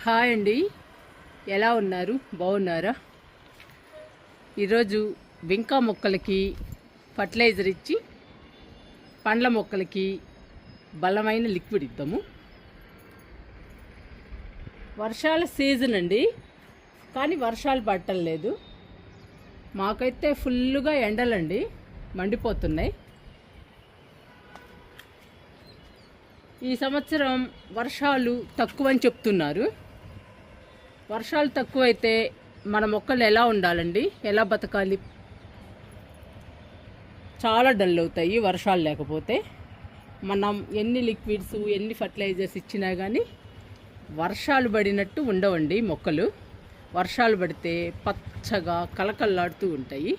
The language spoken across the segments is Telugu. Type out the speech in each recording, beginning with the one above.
హాయ్ అండి, ఎలా ఉన్నారు? బాగున్నారా? ఈరోజు వింకా మొక్కలకి ఫర్టిలైజర్ ఇచ్చి పండ్ల మొక్కలకి బలమైన లిక్విడ్ ఇద్దాము. వర్షాల సీజన్ అండి, కానీ వర్షాలు పడటం లేదు. మాకైతే ఫుల్గా ఎండలండి, మండిపోతున్నాయి. ఈ సంవత్సరం వర్షాలు తక్కువని చెప్తున్నారు. వర్షాలు తక్కువైతే మన మొక్కలు ఎలా ఉండాలండి, ఎలా బతకాలి? చాలా డల్ అవుతాయి వర్షాలు లేకపోతే. మనం ఎన్ని లిక్విడ్స్ ఎన్ని ఫర్టిలైజర్స్ ఇచ్చినా కానీ వర్షాలు పడినట్టు ఉండవండి మొక్కలు. వర్షాలు పడితే పచ్చగా కలకల్లాడుతూ ఉంటాయి.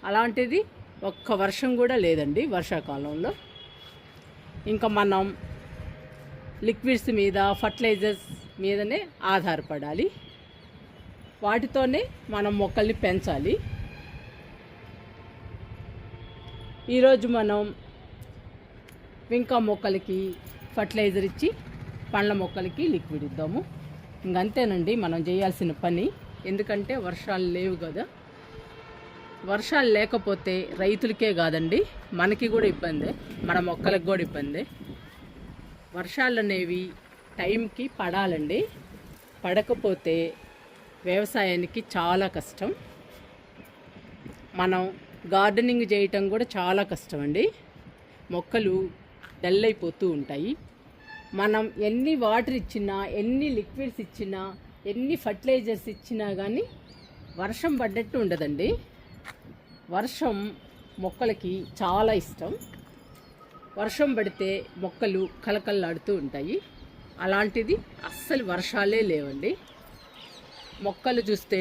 అలాంటిది ఒక్క వర్షం కూడా లేదండి వర్షాకాలంలో. ఇంకా మనం లిక్విడ్స్ మీద ఫర్టిలైజర్స్ మీదనే ఆధారపడాలి. వాటితోనే మనం మొక్కల్ని పెంచాలి. ఈరోజు మనం వింకా మొక్కలకి ఫర్టిలైజర్ ఇచ్చి పండ్ల మొక్కలకి లిక్విడ్ ఇద్దాము. ఇంకంతేనండి మనం చేయాల్సిన పని. ఎందుకంటే వర్షాలు లేవు కదా. వర్షాలు లేకపోతే రైతులకే కాదండి, మనకి కూడా ఇబ్బందే, మన మొక్కలకు కూడా ఇబ్బందే. వర్షాలు అనేవి టైంకి పడాలండి. పడకపోతే వ్యవసాయానికి చాలా కష్టం. మనం గార్డెనింగ్ చేయటం కూడా చాలా కష్టం అండి. మొక్కలు డల్ అయిపోతూ ఉంటాయి. మనం ఎన్ని వాటర్ ఇచ్చినా, ఎన్ని లిక్విడ్స్ ఇచ్చినా, ఎన్ని ఫర్టిలైజర్స్ ఇచ్చినా కానీ వర్షం పడ్డట్టు ఉండదండి. వర్షం మొక్కలకి చాలా ఇష్టం. వర్షం పడితే మొక్కలు కలకల్లాడుతూ ఉంటాయి. అలాంటిది అస్సలు వర్షాలే లేవండి. మొక్కలు చూస్తే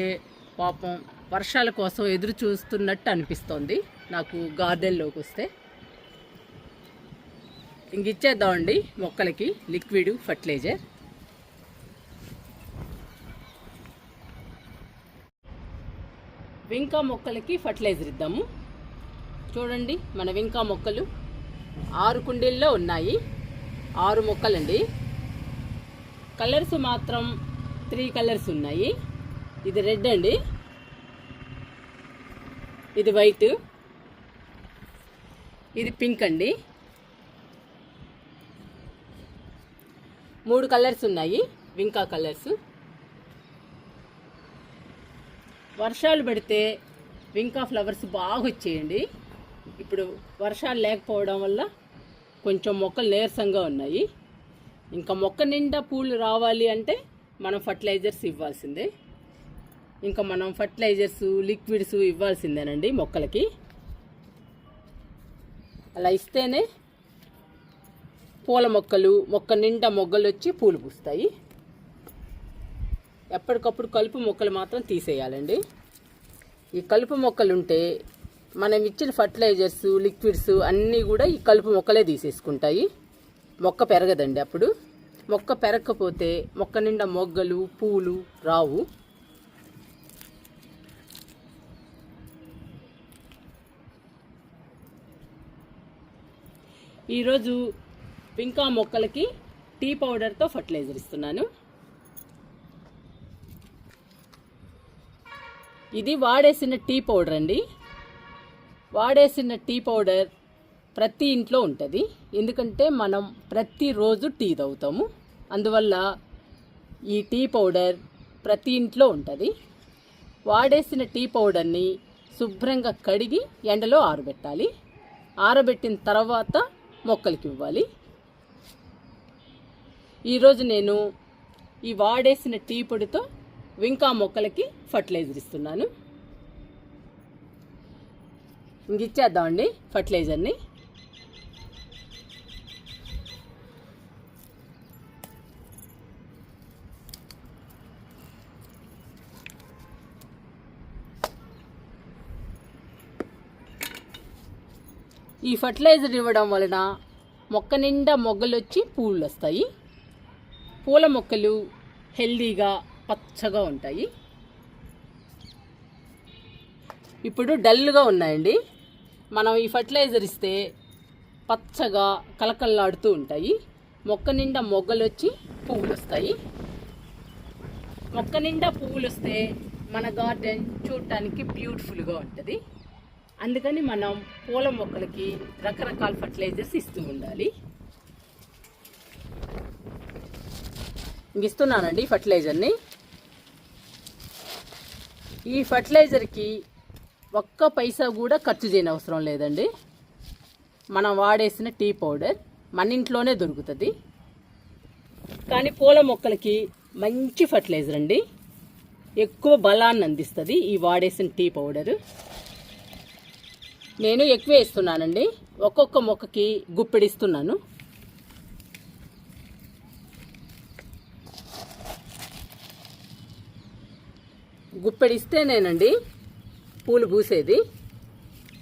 పాపం వర్షాల కోసం ఎదురు చూస్తున్నట్టు అనిపిస్తోంది నాకు గార్డెన్లోకి వస్తే. ఇంక ఇచ్చేద్దామండి మొక్కలకి లిక్విడ్ ఫర్టిలైజర్. వింకా మొక్కలకి ఫర్టిలైజర్ ఇద్దాము. చూడండి, మన వింకా మొక్కలు 6 కుండీల్లో ఉన్నాయి. 6 మొక్కలండి. కలర్స్ మాత్రం 3 కలర్స్ ఉన్నాయి. ఇది రెడ్ అండి, ఇది వైట్, ఇది పింక్ అండి. 3 కలర్స్ ఉన్నాయి వింకా కలర్స్. వర్షాలు పడితే వింకా ఫ్లవర్స్ బాగా వచ్చేయండి. ఇప్పుడు వర్షాలు లేకపోవడం వల్ల కొంచెం మొక్కలు నీరసంగా ఉన్నాయి. ఇంకా మొక్క నిండా పూలు రావాలి అంటే మనం ఫర్టిలైజర్స్ ఇవ్వాల్సిందే. ఇంకా మనం ఫర్టిలైజర్స్ లిక్విడ్స్ ఇవ్వాల్సిందేనండి మొక్కలకి. అలా ఇస్తేనే పూల మొక్కలు మొక్క నిండా మొగ్గలు వచ్చి పూలు పూస్తాయి. ఎప్పటికప్పుడు కలుపు మొక్కలు మాత్రం తీసేయాలండి. ఈ కలుపు మొక్కలు ఉంటే మనం ఇచ్చిన ఫర్టిలైజర్స్ లిక్విడ్స్ అన్నీ కూడా ఈ కలుపు మొక్కలే తీసేసుకుంటాయి. మొక్క పెరగదండి. అప్పుడు మొక్క పెరగకపోతే మొక్క నిండా మొగ్గలు పూలు రావు. ఈరోజు వింకా మొక్కలకి టీ పౌడర్తో ఫర్టిలైజర్ ఇస్తున్నాను. ఇది వాడేసిన టీ పౌడర్ అండి. వాడేసిన టీ పౌడర్ ప్రతి ఇంట్లో ఉంటుంది. ఎందుకంటే మనం ప్రతిరోజు టీ తాగుతాము. అందువల్ల ఈ టీ పౌడర్ ప్రతి ఇంట్లో ఉంటుంది. వాడేసిన టీ పౌడర్ని శుభ్రంగా కడిగి ఎండలో ఆరబెట్టాలి. ఆరబెట్టిన తర్వాత మొక్కలకి ఇవ్వాలి. ఈరోజు నేను ఈ వాడేసిన టీ పొడితో వింకా మొక్కలకి ఫర్టిలైజర్ ఇస్తున్నాను. ఇంక ఇచ్చేద్దామండి ఫర్టిలైజర్ని. ఈ ఫర్టిలైజర్ ఇవ్వడం వలన మొక్క నిండా మొగ్గలు వచ్చి పూలు వస్తాయి. పూల మొక్కలు హెల్దీగా పచ్చగా ఉంటాయి. ఇప్పుడు డల్గా ఉన్నాయండి. మనం ఈ ఫర్టిలైజర్ ఇస్తే పచ్చగా కలకల్లాడుతూ ఉంటాయి. మొక్క నిండా మొగ్గలు వచ్చి పువ్వులు వస్తాయి. మొక్క నిండా పువ్వులు వస్తే మన గార్డెన్ చూడటానికి బ్యూటిఫుల్గా ఉంటుంది. అందుకని మనం పూల మొక్కలకి రకరకాల ఫర్టిలైజర్స్ ఇస్తూ ఉండాలి. ఇస్తున్నానండి ఫర్టిలైజర్ని. ఈ ఫర్టిలైజర్కి ఒక్క పైసా కూడా ఖర్చు చేయని అవసరం లేదండి. మనం వాడేసిన టీ పౌడర్ మన ఇంట్లోనే దొరుకుతుంది. కానీ పూల మొక్కలకి మంచి ఫర్టిలైజర్ అండి, ఎక్కువ బలాన్ని అందిస్తుంది ఈ వాడేసిన టీ పౌడరు. నేను ఎక్కువ వేస్తున్నానండి, ఒక్కొక్క మొక్కకి గుప్పెడిస్తున్నాను. గుప్పెడిస్తేనేనండి పూలు పూసేది,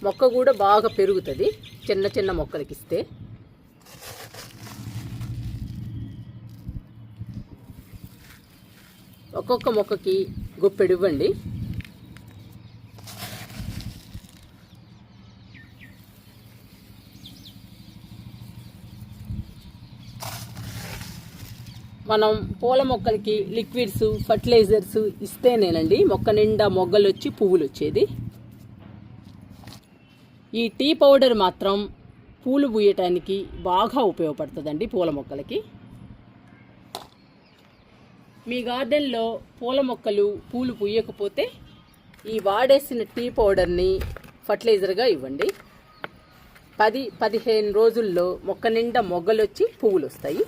మొక్క కూడా బాగా పెరుగుతుంది చిన్న చిన్న మొక్కలకి ఇస్తే. ఒక్కొక్క మొక్కకి గుప్పెడు ఇవ్వండి. మనం పూల మొక్కలకి లిక్విడ్స్ ఫర్టిలైజర్స్ ఇస్తేనేనండి మొక్క నిండా మొగ్గలు వచ్చి పువ్వులు వచ్చేది. ఈ టీ పౌడర్ మాత్రం పూలు పూయటానికి బాగా ఉపయోగపడుతుందండి పూల మొక్కలకి. మీ గార్డెన్లో పూల మొక్కలు పూలు పూయకపోతే ఈ వాడేసిన టీ పౌడర్ని ఫర్టిలైజర్గా ఇవ్వండి. 10-15 రోజుల్లో మొక్క నిండా మొగ్గలు వచ్చి పువ్వులు వస్తాయి.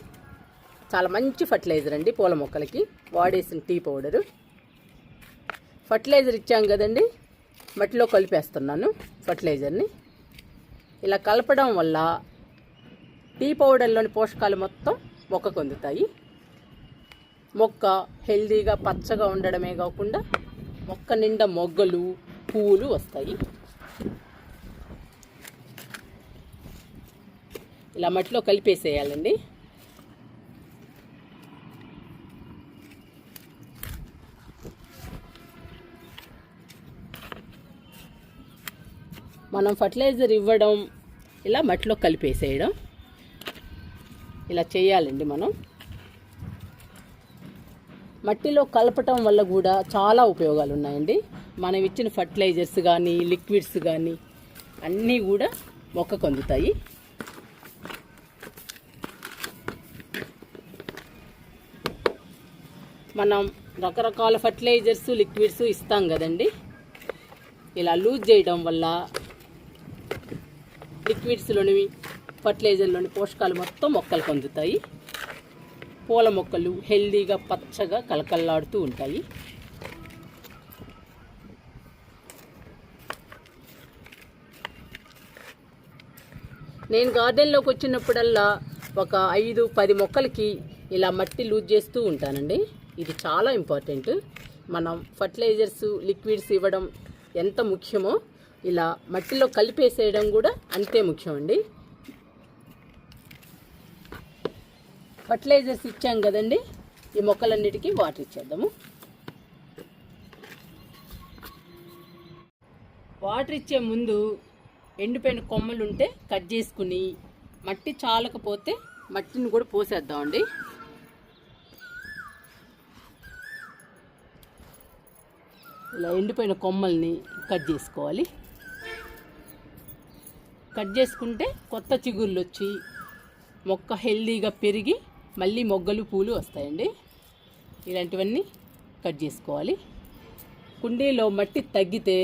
చాలా మంచి ఫర్టిలైజర్ అండి పూల మొక్కలకి వాడేసిన టీ పౌడరు. ఫర్టిలైజర్ ఇచ్చాం కదండి, మట్టిలో కలిపేస్తున్నాను ఫర్టిలైజర్ని. ఇలా కలపడం వల్ల టీ పౌడర్లోని పోషకాలు మొత్తం మొక్కకు అందుతాయి. మొక్క హెల్దీగా పచ్చగా ఉండడమే కాకుండా మొక్క నిండా మొగ్గలు పువ్వులు వస్తాయి. ఇలా మట్టిలో కలిపేసేయాలండి. మనం ఫర్టిలైజర్ ఇవ్వడం, ఇలా మట్టిలో కలిపేసేయడం, ఇలా చేయాలండి. మనం మట్టిలో కలపటం వల్ల కూడా చాలా ఉపయోగాలు ఉన్నాయండి. మనం ఇచ్చిన ఫర్టిలైజర్స్ కానీ లిక్విడ్స్ కానీ అన్నీ కూడా మొక్కకు అందుతాయి. మనం రకరకాల ఫర్టిలైజర్స్ లిక్విడ్స్ ఇస్తాం కదండి, ఇలా లూజ్ చేయడం వల్ల లిక్విడ్స్లోని ఫర్టిలైజర్లోని పోషకాలు మొత్తం మొక్కలకు అందుతాయి. పూల మొక్కలు హెల్దీగా పచ్చగా కలకల్లాడుతూ ఉంటాయి. నేను గార్డెన్లోకి వచ్చినప్పుడల్లా ఒక 5-10 మొక్కలకి ఇలా మట్టి లూజ్ చేస్తూ ఉంటానండి. ఇది చాలా ఇంపార్టెంట్. మనం ఫర్టిలైజర్స్ లిక్విడ్స్ ఇవ్వడం ఎంత ముఖ్యమో ఇలా మట్టిలో కలిపేసేయడం కూడా అంతే ముఖ్యం అండి. ఫర్టిలైజర్స్ ఇచ్చాం కదండి, ఈ మొక్కలన్నిటికీ వాటర్ ఇచ్చేద్దాము. వాటర్ ఇచ్చే ముందు ఎండిపోయిన కొమ్మలు ఉంటే కట్ చేసుకుని, మట్టి చాలకపోతే మట్టిని కూడా పోసేద్దామండి. ఇలా ఎండిపోయిన కొమ్మల్ని కట్ చేసుకోవాలి. కట్ చేసుకుంటే కొత్త చిగుళ్ళు వచ్చి మొక్క హెల్దీగా పెరిగి మళ్ళీ మొగ్గలు పూలు వస్తాయండి. ఇలాంటివన్నీ కట్ చేసుకోవాలి. కుండీలో మట్టి తగ్గితే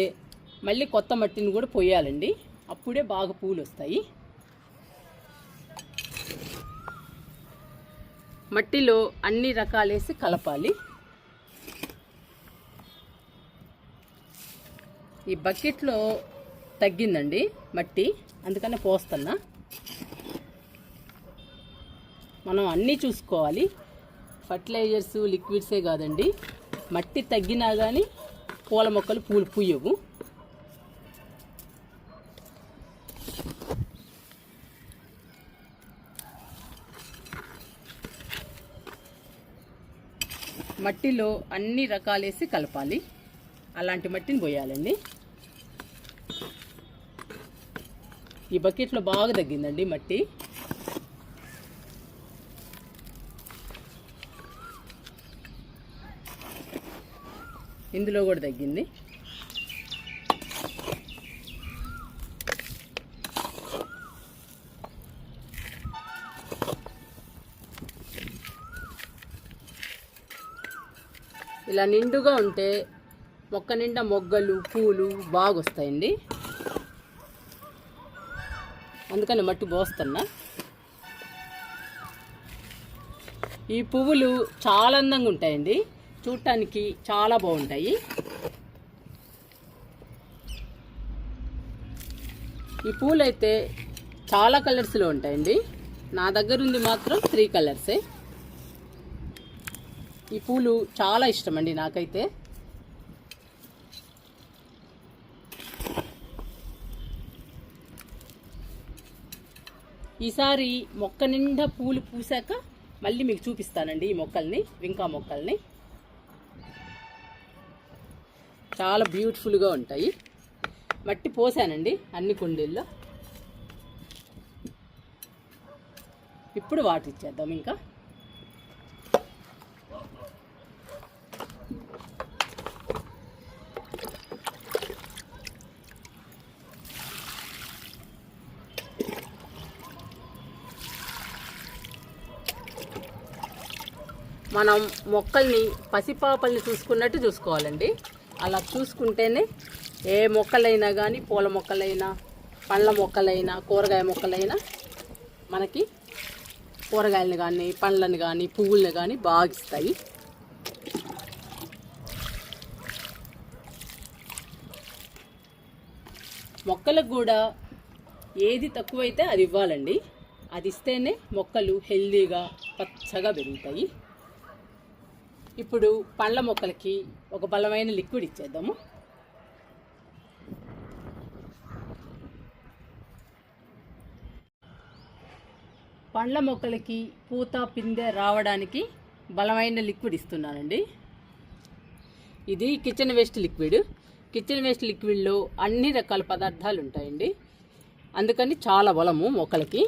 మళ్ళీ కొత్త మట్టిని కూడా పోయాలండి, అప్పుడే బాగా పూలు వస్తాయి. మట్టిలో అన్ని రకాలేసి కలపాలి. ఈ బకెట్లో తగ్గిందండి మట్టి, అందుకనే పోస్తున్నా. మనం అన్నీ చూసుకోవాలి, ఫర్టిలైజర్స్ లిక్విడ్సే కాదండి, మట్టి తగ్గినా కానీ పూల మొక్కలు పూలు పూయవు. మట్టిలో అన్ని రకాలేసి కలపాలి, అలాంటి మట్టిని పోయాలండి. ఈ బకెట్లో బాగా తగ్గిందండి మట్టి. ఇందులో కూడా తగ్గింది. ఇలా నిండుగా ఉంటే మొక్క నిండా మొగ్గలు పూలు బాగా వస్తాయండి. అందుకని మట్టి పోస్తున్నా. ఈ పువ్వులు చాలా అందంగా ఉంటాయండి, చూడటానికి చాలా బాగుంటాయి. ఈ పూలు అయితే చాలా కలర్స్లో ఉంటాయండి. నా దగ్గర ఉంది మాత్రం 3 కలర్సే. ఈ పూలు చాలా ఇష్టం అండి నాకైతే. ఈసారి మొక్క నిండా పూలు పూసాక మళ్ళీ మీకు చూపిస్తానండి ఈ మొక్కల్ని, వింకా మొక్కల్ని. చాలా బ్యూటిఫుల్గా ఉంటాయి. మట్టి పోసానండి అన్ని కుండీల్లో. ఇప్పుడు వాటర్ ఇచ్చేద్దాం. ఇంకా మనం మొక్కల్ని పసిపాపల్ని చూసుకున్నట్టు చూసుకోవాలండి. అలా చూసుకుంటేనే ఏ మొక్కలైనా కానీ, పూల మొక్కలైనా, పండ్ల మొక్కలైనా, కూరగాయ మొక్కలైనా మనకి కూరగాయలను కానీ, పండ్లను కానీ, పువ్వులను కానీ బాగా ఇస్తాయి. మొక్కలకు కూడా ఏది తక్కువైతే అది ఇవ్వాలండి. అది ఇస్తేనే మొక్కలు హెల్దీగా పచ్చగా పెరుగుతాయి. ఇప్పుడు పండ్ల మొక్కలకి ఒక బలమైన లిక్విడ్ ఇచ్చేద్దాము. పండ్ల మొక్కలకి పూత పిందె రావడానికి బలమైన లిక్విడ్ ఇస్తున్నానండి. ఇది kitchen waste liquid. Kitchen waste లిక్విడ్లో అన్ని రకాల పదార్థాలు ఉంటాయండి, అందుకని చాలా బలము మొక్కలకి.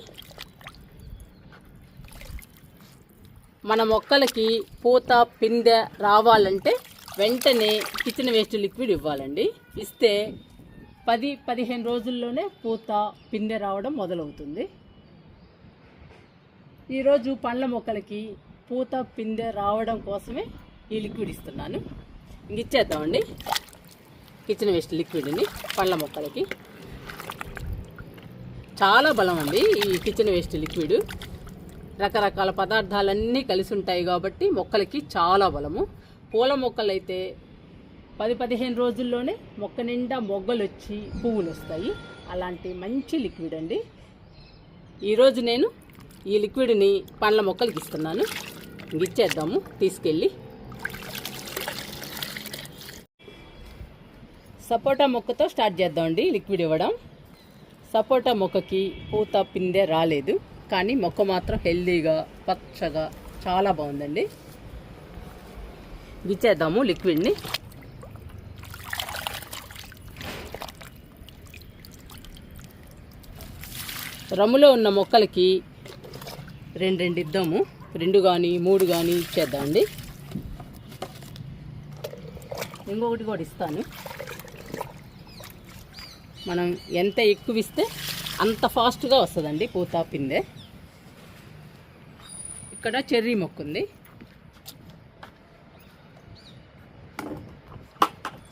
మన మొక్కలకి పూత పిందె రావాలంటే వెంటనే కిచెన్ వేస్ట్ లిక్విడ్ ఇవ్వాలండి. ఇస్తే 10-15 రోజుల్లోనే పూత పిందె రావడం మొదలవుతుంది. ఈరోజు పండ్ల మొక్కలకి పూత పిందె రావడం కోసమే ఈ లిక్విడ్ ఇస్తున్నాను. ఇంక ఇచ్చేద్దామండి కిచెన్ వేస్ట్ లిక్విడ్ని పండ్ల మొక్కలకి. చాలా బలం అండి ఈ కిచెన్ వేస్ట్ లిక్విడ్. రకరకాల పదార్థాలన్నీ కలిసి ఉంటాయి కాబట్టి మొక్కలకి చాలా బలము. పూల మొక్కలైతే 10-15 రోజుల్లోనే మొక్క నిండా మొగ్గలు వచ్చి పువ్వులు వస్తాయి. అలాంటి మంచి లిక్విడ్ అండి. ఈరోజు నేను ఈ లిక్విడ్ని పండ్ల మొక్కలకి ఇస్తున్నాను. ఇచ్చేద్దాము తీసుకెళ్ళి. సపోటా మొక్కతో స్టార్ట్ చేద్దామండి లిక్విడ్ ఇవ్వడం. సపోటా మొక్కకి పూత పిందె రాలేదు, కానీ మొక్క మాత్రం హెల్దీగా పచ్చగా చాలా బాగుందండి. ఇచ్చేద్దాము లిక్విడ్ని. రమ్ములో ఉన్న మొక్కలకి 2 ఇద్దాము. 2 కానీ 3 కానీ ఇచ్చేద్దామండి. ఇంకొకటి కూడా ఇస్తాను. మనం ఎంత ఎక్కువ ఇస్తే అంత ఫాస్ట్గా వస్తుందండి పూత పిందె. ఇక్కడ చెర్రీ మొక్క ఉంది.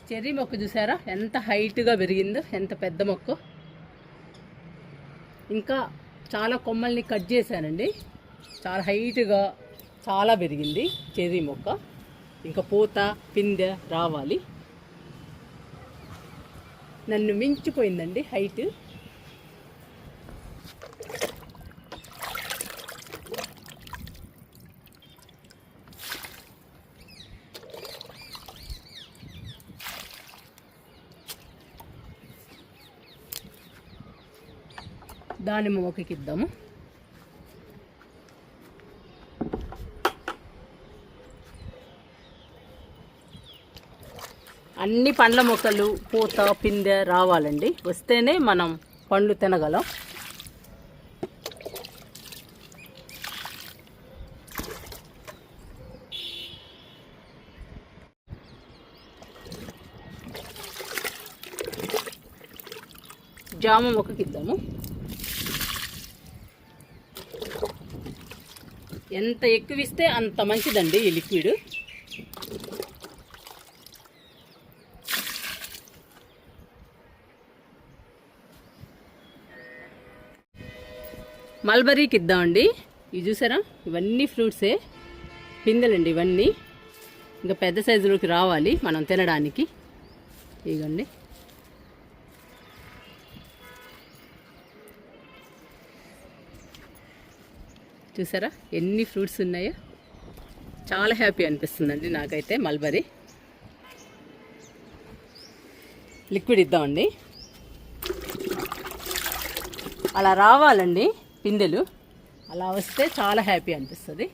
చెర్రీ మొక్క చూసారా ఎంత హైట్గా పెరిగిందో, ఎంత పెద్ద మొక్క. ఇంకా చాలా కొమ్మల్ని కట్ చేశానండి. చాలా హైట్గా చాలా పెరిగింది చెర్రీ మొక్క. ఇంకా పూత పిందె రావాలి. నన్ను మించిపోయిందండి హైట్. దానిమ్మ మొక్కకి ఇద్దాము. అన్ని పండ్ల మొక్కలు పూత పిందె రావాలండి. వస్తేనే మనం పండ్లు తినగలం. జామ మొక్కకి ఇద్దాము. ఎంత ఎక్కువ ఇస్తే అంత మంచిదండి ఈ లిక్విడ్. మల్బరీకి ఇద్దామండి. ఇవి చూసారా, ఇవన్నీ ఫ్రూట్సే, పిందెలండి ఇవన్నీ. ఇంకా పెద్ద సైజులోకి రావాలి మనం తినడానికి. ఇగండి చూసారా ఎన్ని ఫ్రూట్స్ ఉన్నాయో. చాలా హ్యాపీ అనిపిస్తుందండి నాకైతే. మల్బరీ లిక్విడ్ ఇద్దామండి. అలా రావాలండి పిందెలు, అలా వస్తే చాలా హ్యాపీ అనిపిస్తుంది.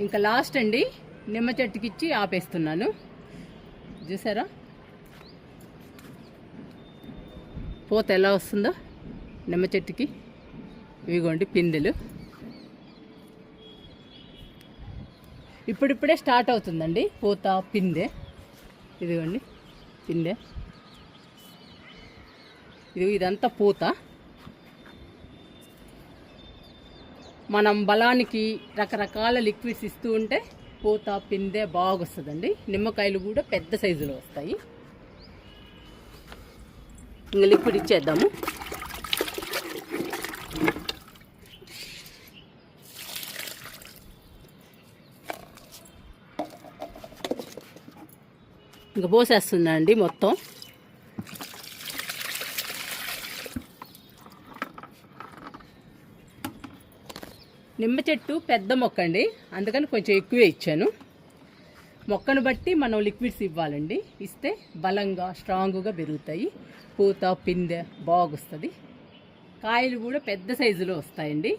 ఇంకా లాస్ట్ అండి, నిమ్మ చెట్టుకి ఇచ్చి ఆపేస్తున్నాను. చూసారా పూత ఎలా వస్తుందో నిమ్మ చెట్టుకి. ఇవిగోండి పిందెలు. ఇప్పుడిప్పుడే స్టార్ట్ అవుతుందండి పూత, పిందె. ఇదిగోండి పిందె, ఇదంతా పూత. మనం బలానికి రకరకాల లిక్విడ్స్ ఇస్తూ ఉంటే పూత, పిందె బాగా వస్తుందండి. నిమ్మకాయలు కూడా పెద్ద సైజులో వస్తాయి. ఇంకా లిక్విడ్ ఇచ్చేద్దాము. ఇంకా పోసేస్తున్నా అండి మొత్తం. నిమ్మ చెట్టు పెద్ద మొక్క అండి, అందుకని కొంచెం ఎక్కువే ఇచ్చాను. మొక్కను బట్టి మనం లిక్విడ్స్ ఇవ్వాలండి. ఇస్తే బలంగా స్ట్రాంగ్గా పెరుగుతాయి. పూత, పిందె బాగొస్తుంది. కాయలు కూడా పెద్ద సైజులో వస్తాయండి.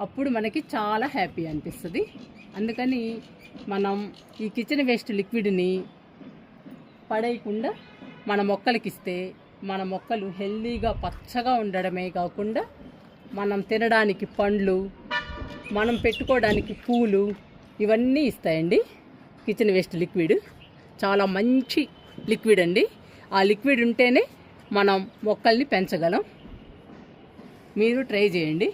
అప్పుడు మనకి చాలా హ్యాపీ అనిపిస్తుంది. అందుకని మనం ఈ కిచెన్ వేస్ట్ లిక్విడ్ని పడేయకుండా మన మొక్కలకి ఇస్తే మన మొక్కలు హెల్దీగా పచ్చగా ఉండడమే కాకుండా మనం తినడానికి పండ్లు, మనం పెట్టుకోవడానికి పూలు, ఇవన్నీ ఇస్తాయండి. కిచెన్ వేస్ట్ లిక్విడ్ చాలా మంచి లిక్విడ్ అండి. ఆ లిక్విడ్ ఉంటేనే మనం మొక్కల్ని పెంచగలం. మీరు ట్రై చేయండి.